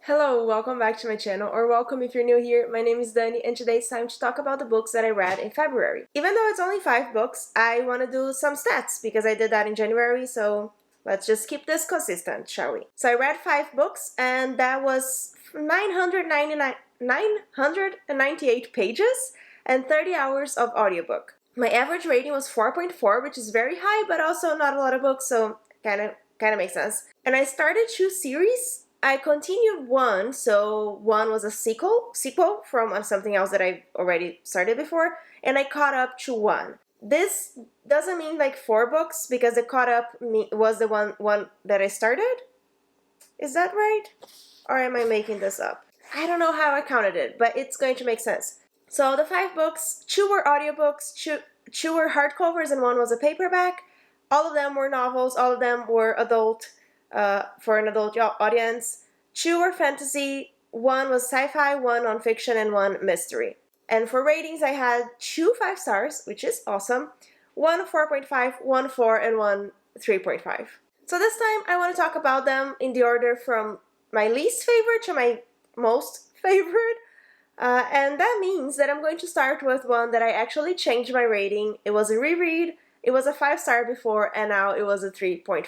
Hello, welcome back to my channel, or welcome if you're new here. My name is Dani, and today it's time to talk about the books that I read in February. Even though it's only 5 books, I want to do some stats because I did that in January, so let's just keep this consistent, shall we? So I read 5 books, and that was 998 pages and 30 hours of audiobook. My average rating was 4.4, which is very high, but also not a lot of books, so kind of makes sense. And I started 2 series. I continued one, so one was a sequel from something else that I already started before, and I caught up to one. This doesn't mean like 4 books because the caught up was the one that I started. Is that right? Or am I making this up? I don't know how I counted it, but it's going to make sense. So the 5 books, 2 were audiobooks, 2 were hardcovers, and one was a paperback. All of them were novels, all of them were adult, for an adult audience. 2 were fantasy, 1 was sci-fi, 1 nonfiction, and 1 mystery. And for ratings, I had 2 5 stars, which is awesome, 1 4.5, 1 4, and 1 3.5. So this time I want to talk about them in the order from my least favorite to my most favorite. And that means that I'm going to start with one that I actually changed my rating. It was a reread. It was a 5-star before, and now it was a 3.5.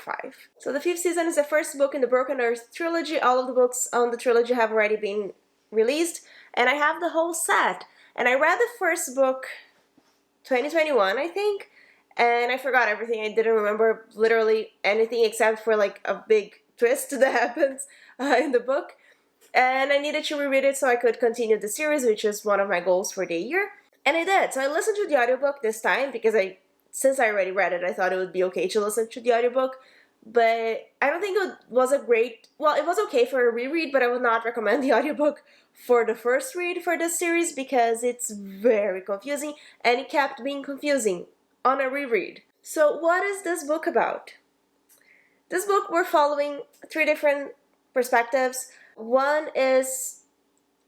So the 5th season is the first book in the Broken Earth trilogy. All of the books on the trilogy have already been released, and I have the whole set. And I read the first book 2021, I think, and I forgot everything. I didn't remember literally anything except for like a big twist that happens in the book. And I needed to reread it so I could continue the series, which is one of my goals for the year. And I did. So I listened to the audiobook this time because since I already read it, I thought it would be okay to listen to the audiobook. But I don't think it was it was okay for a reread, but I would not recommend the audiobook for the first read for this series because it's very confusing, and it kept being confusing on a reread. So what is this book about? This book, we're following 3 different perspectives. One is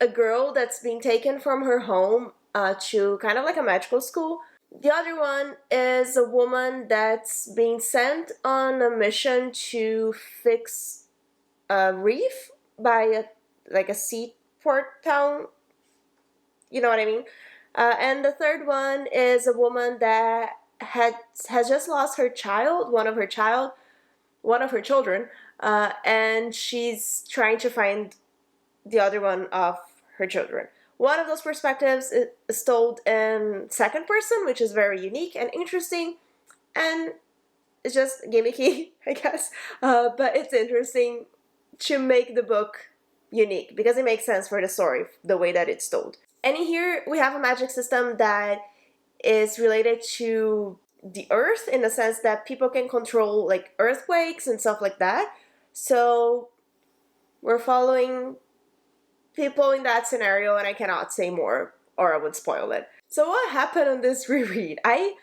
a girl that's being taken from her home to kind of like a magical school. The other one is a woman that's being sent on a mission to fix a reef by a seaport town. You know what I mean? And the third one is a woman that has just lost her child, one of her children, and she's trying to find the other one of her children. One of those perspectives is told in second person, which is very unique and interesting, and it's just gimmicky, I guess. But it's interesting to make the book unique because it makes sense for the story, the way that it's told. And in here, we have a magic system that is related to the earth in the sense that people can control like earthquakes and stuff like that. So we're following people in that scenario, and I cannot say more or I would spoil it. So what happened on this reread? I'm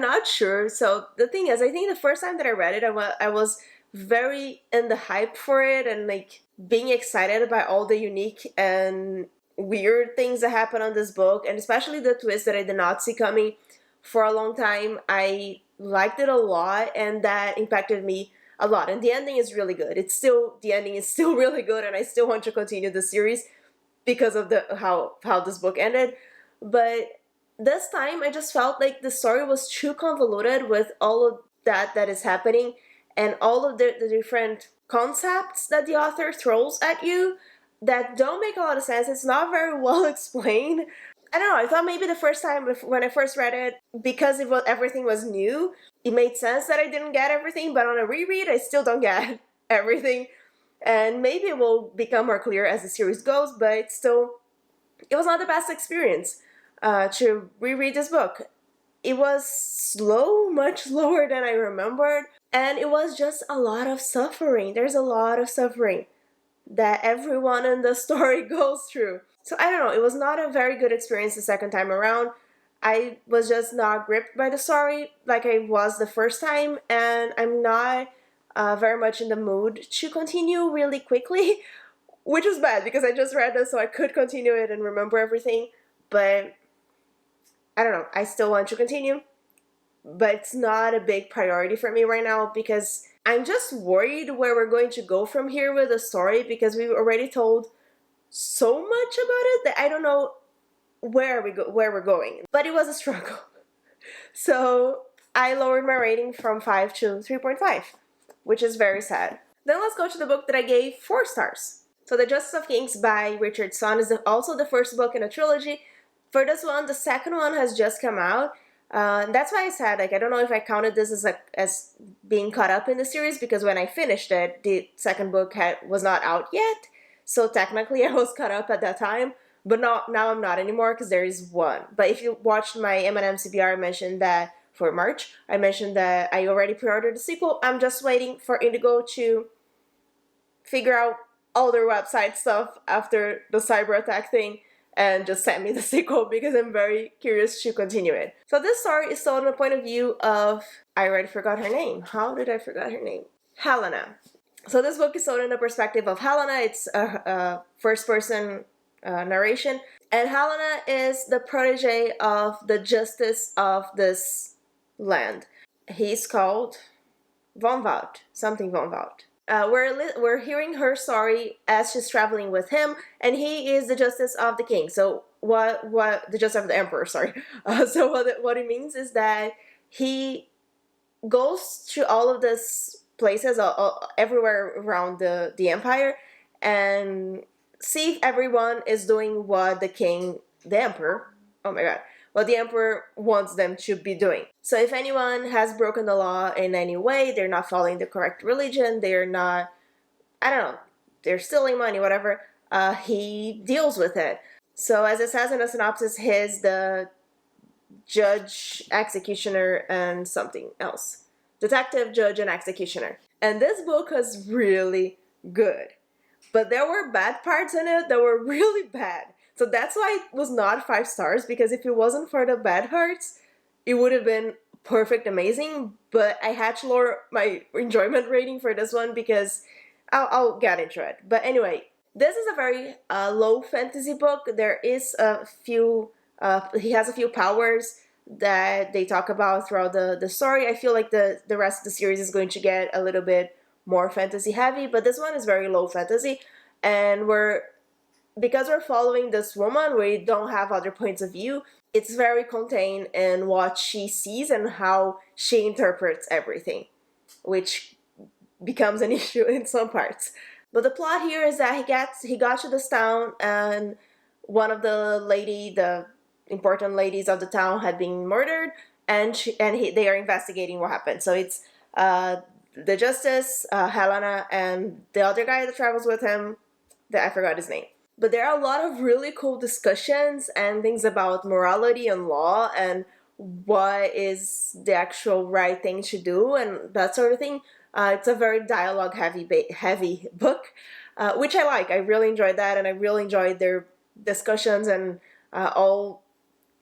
not sure. So the thing is, I think the first time that I read it, I was very in the hype for it and like being excited by all the unique and weird things that happen on this book, and especially the twist that I did not see coming for a long time. I liked it a lot, and that impacted me a lot. And the ending is really good. The ending is still really good, and I still want to continue the series because of how this book ended. But this time I just felt like the story was too convoluted with all of that is happening and all of the different concepts that the author throws at you that don't make a lot of sense. It's not very well explained. I don't know, I thought maybe the first time when I first read it, because everything was new, it made sense that I didn't get everything, but on a reread, I still don't get everything. And maybe it will become more clear as the series goes, but it was not the best experience to reread this book. It was slow, much slower than I remembered, and it was just a lot of suffering. There's a lot of suffering that everyone in the story goes through. So I don't know, it was not a very good experience the second time around. I was just not gripped by the story like I was the first time, and I'm not very much in the mood to continue really quickly, which was bad because I just read this so I could continue it and remember everything. But I don't know, I still want to continue, but it's not a big priority for me right now because I'm just worried where we're going to go from here with the story, because we've already told so much about it that I don't know where we're going. But it was a struggle. So I lowered my rating from 5 to 3.5, which is very sad. Then let's go to the book that I gave 4 stars. So The Justice of Kings by Richard Sonn is also the first book in a trilogy. For this one, the second one has just come out. That's why I said, like, I don't know if I counted this as being caught up in the series, because when I finished it, the second book was not out yet. So technically I was caught up at that time. But now I'm not anymore, because there is one. But if you watched my M&ms CBR, I mentioned that for March, I mentioned that I already pre-ordered the sequel. I'm just waiting for Indigo to figure out all their website stuff after the cyber attack thing and just send me the sequel, because I'm very curious to continue it. So this story is told from the point of view of, I already forgot her name. How did I forget her name? Helena. So this book is told in the perspective of Helena. It's a first-person narration. And Helena is the protege of the justice of this land. He's called Von Wout, something Von Wout. We're hearing her story as she's traveling with him, and he is the justice of the king. So what the justice of the emperor, sorry. So what it means is that he goes to all of these places, everywhere around the empire, and see if everyone is doing what the emperor, oh my god, what the emperor wants them to be doing. So if anyone has broken the law in any way, they're not following the correct religion, they're not, I don't know, they're stealing money, whatever, he deals with it. So as it says in the synopsis, he's the judge, executioner, and something else. Detective, judge, and executioner. And this book was really good. But there were bad parts in it that were really bad. So that's why it was not 5 stars, because if it wasn't for the bad parts, it would have been perfect, amazing. But I had to lower my enjoyment rating for this one, because I'll get into it. But anyway, this is a very low fantasy book. There is a few, he has a few powers that they talk about throughout the story. I feel like the rest of the series is going to get a little bit more fantasy heavy, but this one is very low fantasy, and because we're following this woman, we don't have other points of view. It's very contained in what she sees and how she interprets everything, which becomes an issue in some parts. But the plot here is that he got to this town, and one of the important ladies of the town had been murdered, and they are investigating what happened. So it's the justice, Helena, and the other guy that travels with him, that I forgot his name. But there are a lot of really cool discussions and things about morality and law and what is the actual right thing to do and that sort of thing. It's a very dialogue heavy book, which I like. I really enjoyed that, and I really enjoyed their discussions and all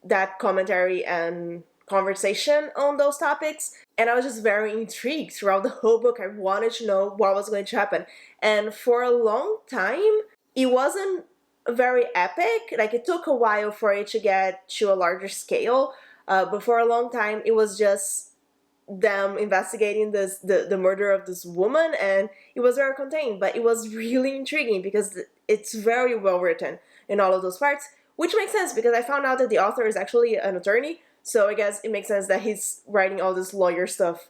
that commentary and conversation on those topics. And I was just very intrigued throughout the whole book. I wanted to know what was going to happen. And for a long time, it wasn't very epic. Like, it took a while for it to get to a larger scale. But for a long time, it was just them investigating the murder of this woman, and it was very contained. But it was really intriguing because it's very well written in all of those parts, which makes sense because I found out that the author is actually an attorney. So I guess it makes sense that he's writing all this lawyer stuff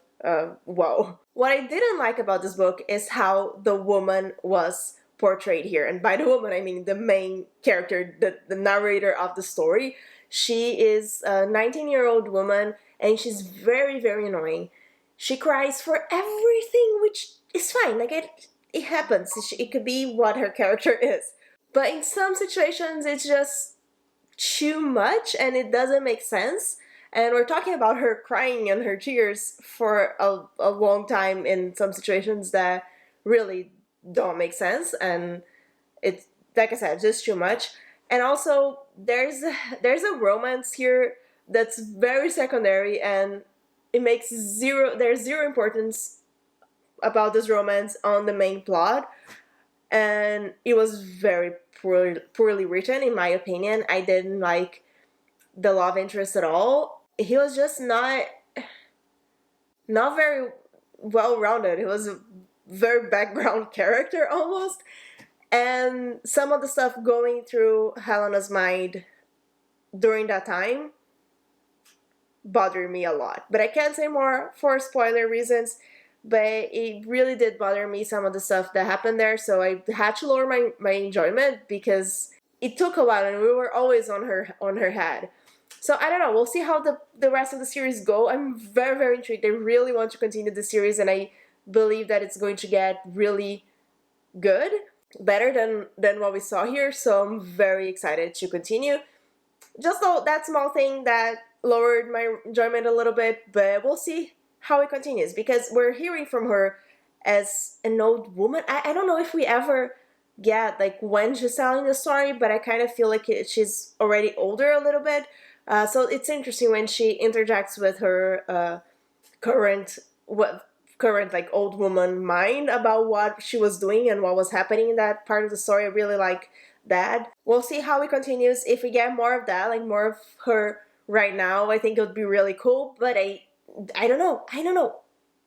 well. What I didn't like about this book is how the woman was portrayed here. And by the woman, I mean the main character, the narrator of the story. She is a 19-year-old woman, and she's very, very annoying. She cries for everything, which is fine. Like, it happens. It could be what her character is. But in some situations, it's just too much, and it doesn't make sense. And we're talking about her crying and her tears for a long time in some situations that really don't make sense. And it's, like I said, just too much. And also, there's a romance here that's very secondary, and it makes there's zero importance about this romance on the main plot. And it was very poorly written, in my opinion. I didn't like the love interest at all. He was just not very well-rounded. He was a very background character almost. And some of the stuff going through Helena's mind during that time bothered me a lot. But I can't say more for spoiler reasons, but it really did bother me, some of the stuff that happened there. So I had to lower my enjoyment because it took a while and we were always on her head. So I don't know, we'll see how the rest of the series go. I'm very, very intrigued. I really want to continue the series, and I believe that it's going to get really good, better than what we saw here. So I'm very excited to continue. Just that small thing that lowered my enjoyment a little bit, but we'll see how it continues, because we're hearing from her as an old woman. I don't know if we ever get like when she's telling the story, but I kind of feel like she's already older a little bit. So it's interesting when she interjects with her current like old woman mind about what she was doing and what was happening in that part of the story. I really like that. We'll see how it continues. If we get more of that, like more of her right now, I think it would be really cool. But I don't know.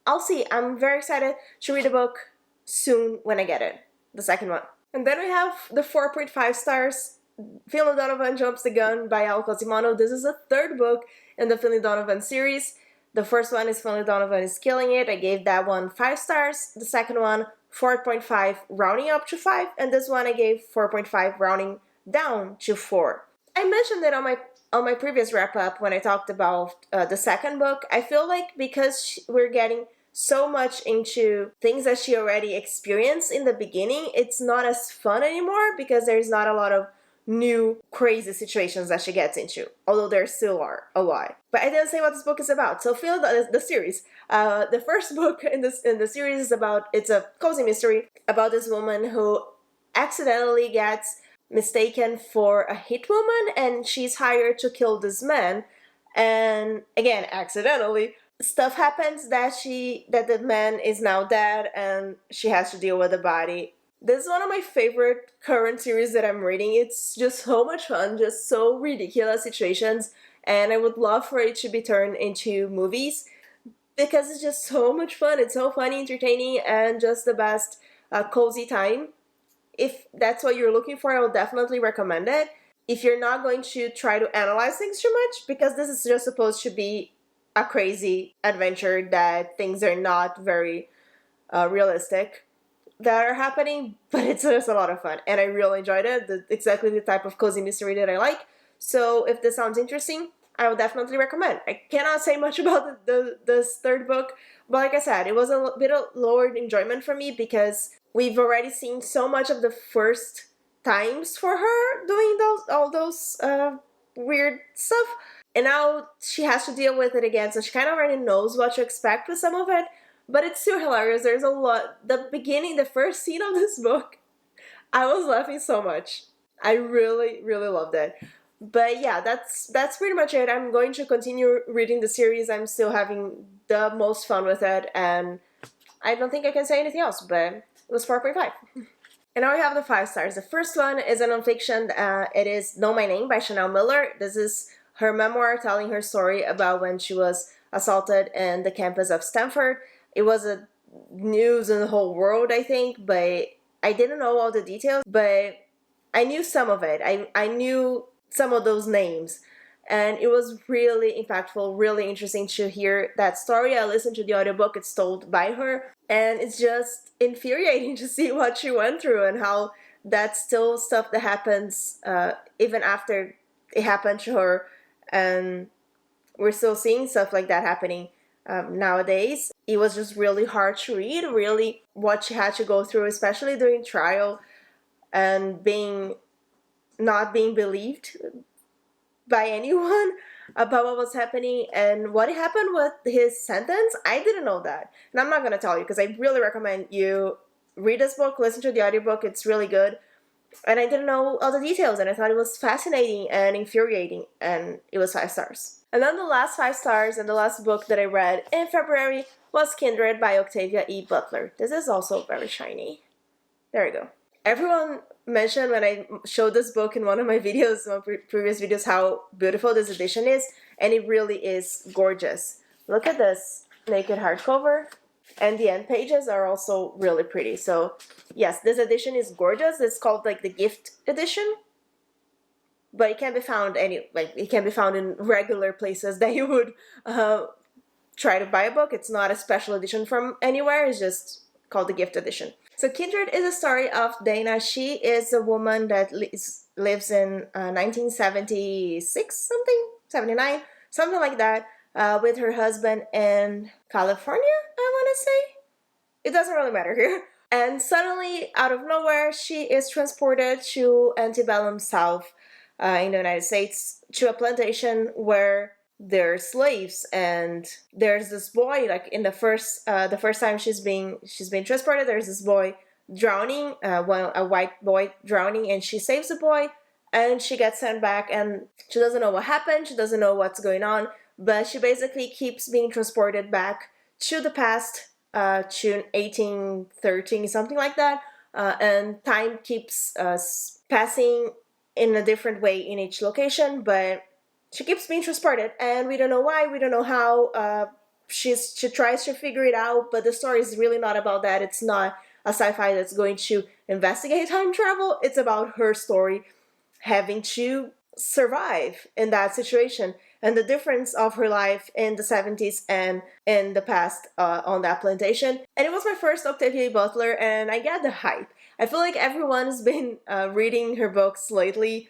I'll see. I'm very excited to read the book soon when I get it, the second one. And then we have the 4.5 stars, Finlay Donovan Jumps the Gun by Al Cosimono. This is the third book in the Finlay Donovan series. The first one is Finlay Donovan is Killing It. I gave that one 5 stars. The second one, 4.5, rounding up to 5. And this one I gave 4.5, rounding down to 4. I mentioned it on my previous wrap-up when I talked about the second book. I feel like because we're getting so much into things that she already experienced in the beginning, it's not as fun anymore because there's not a lot of new crazy situations that she gets into, although there still are a lot. But I didn't say what this book is about, so feel the series. The first book in the series is about, it's a cozy mystery about this woman who accidentally gets mistaken for a hit woman, and she's hired to kill this man. And again, accidentally, stuff happens that the man is now dead, and she has to deal with the body. This is one of my favorite current series that I'm reading. It's just so much fun, just so ridiculous situations, and I would love for it to be turned into movies because it's just so much fun. It's so funny, entertaining, and just the best cozy time. If that's what you're looking for, I will definitely recommend it. If you're not going to try to analyze things too much, because this is just supposed to be a crazy adventure that things are not very realistic that are happening, but it's just a lot of fun, and I really enjoyed it. Exactly the type of cozy mystery that I like. So if this sounds interesting, I will definitely recommend. I cannot say much about this third book, but like I said, it was a bit of lowered enjoyment for me because we've already seen so much of the first times for her doing all those weird stuff, and now she has to deal with it again, so she kind of already knows what to expect with some of it. But it's still hilarious. There's a lot. The first scene of this book, I was laughing so much. I really, really loved it. But yeah, that's pretty much it. I'm going to continue reading the series. I'm still having the most fun with it, and I don't think I can say anything else, but it was 4.5. And now we have the 5 stars. The first one is a nonfiction. It is Know My Name by Chanel Miller. This is her memoir telling her story about when she was assaulted in the campus of Stanford. It was a news in the whole world, I think, but I didn't know all the details, but I knew some of it. I knew some of those names, and it was really impactful, really interesting to hear that story. I listened to the audiobook. It's told by her, and it's just infuriating to see what she went through and how that's still stuff that happens even after it happened to her, and we're still seeing stuff like that happening nowadays. It was just really hard to read, really what she had to go through, especially during trial, and not being believed by anyone about what was happening and what happened with his sentence. I didn't know that, and I'm not going to tell you because I really recommend you read this book, listen to the audiobook. It's really good, and I didn't know all the details, and I thought it was fascinating and infuriating, and it was 5 stars. And then the last 5 stars and the last book that I read in February was Kindred by Octavia E. Butler. This is also very shiny. There you go. Everyone mentioned when I showed this book in one of my videos, my previous videos, how beautiful this edition is, and it really is gorgeous. Look at this naked hardcover. And the end pages are also really pretty. So yes, this edition is gorgeous. It's called like the gift edition, but it can be found it can be found in regular places that you would try to buy a book. It's not a special edition from anywhere. It's just called the gift edition. So Kindred is a story of Dana. She is a woman that lives in 1976 something, 79, something like that, with her husband in California, I want to say. It doesn't really matter here. And suddenly, out of nowhere, she is transported to antebellum South in the United States, to a plantation where they're slaves, and there's this boy, like in the first time she's being transported, there's this boy drowning, a white boy drowning, and she saves the boy, and she gets sent back, and she doesn't know what happened, she doesn't know what's going on, but she basically keeps being transported back to the past, to 1813, something like that, and time keeps passing in a different way in each location, but she keeps being transported, and we don't know why, we don't know how. She tries to figure it out, but the story is really not about that. It's not a sci-fi that's going to investigate time travel. It's about her story having to survive in that situation, and the difference of her life in the 70s and in the past on that plantation. And it was my first Octavia Butler, and I get the hype. I feel like everyone's been reading her books lately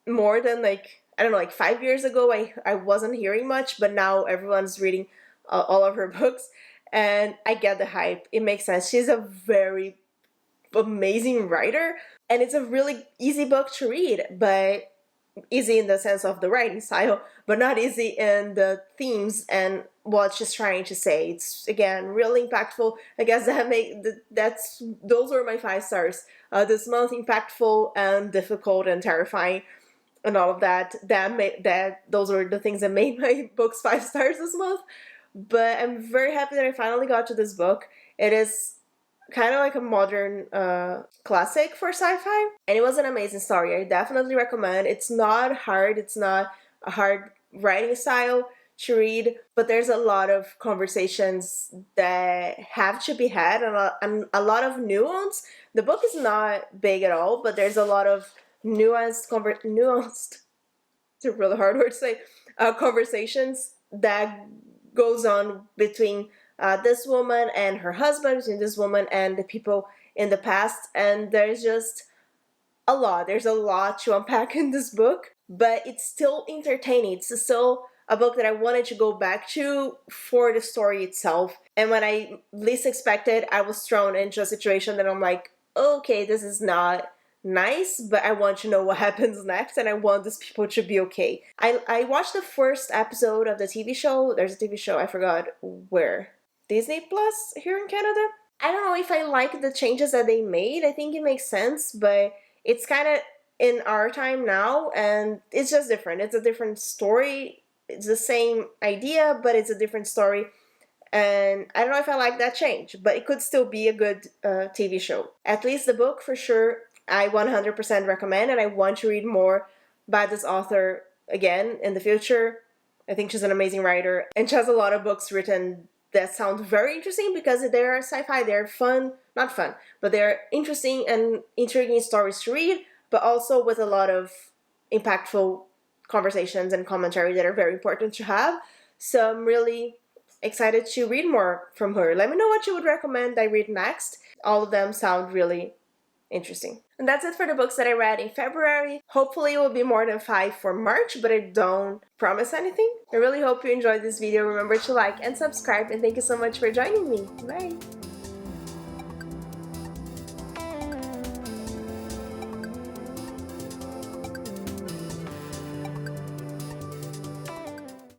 more than I don't know, 5 years ago I wasn't hearing much, but now everyone's reading all of her books, and I get the hype. It makes sense. She's a very amazing writer, and it's a really easy book to read, but easy in the sense of the writing style, but not easy in the themes and what she's trying to say. It's, again, really impactful. I guess those were my 5 stars this month: impactful and difficult and terrifying and all of that. Those were the things that made my books 5 stars this month. But I'm very happy that I finally got to this book. It is kind of like a modern classic for sci-fi, and it was an amazing story. I definitely recommend. It's not hard. It's not a hard writing style to read, but there's a lot of conversations that have to be had, and a lot of nuance. The book is not big at all, but there's a lot of nuanced, it's a really hard word to say, conversations that goes on between this woman and her husband, between this woman and the people in the past, and there's just a lot. There's a lot to unpack in this book, but it's still entertaining. It's still a book that I wanted to go back to for the story itself. And when I least expected, I was thrown into a situation that I'm like, okay, this is not nice, but I want to know what happens next, and I want these people to be okay. I watched the first episode of the TV show. There's a TV show, I forgot where. Disney Plus here in Canada. I don't know if I like the changes that they made. I think it makes sense, but it's kind of in our time now, and it's just different. It's a different story. It's the same idea, but it's a different story. And I don't know if I like that change, but it could still be a good TV show. At least the book, for sure, I 100% recommend, and I want to read more by this author again in the future. I think she's an amazing writer, and she has a lot of books written that sound very interesting because they're sci-fi, they're not fun, but they're interesting and intriguing stories to read, but also with a lot of impactful conversations and commentary that are very important to have. So I'm really excited to read more from her. Let me know what you would recommend I read next. All of them sound really interesting. And that's it for the books that I read in February. Hopefully it will be more than 5 for March, but I don't promise anything. I really hope you enjoyed this video. Remember to like and subscribe, and thank you so much for joining me. Bye!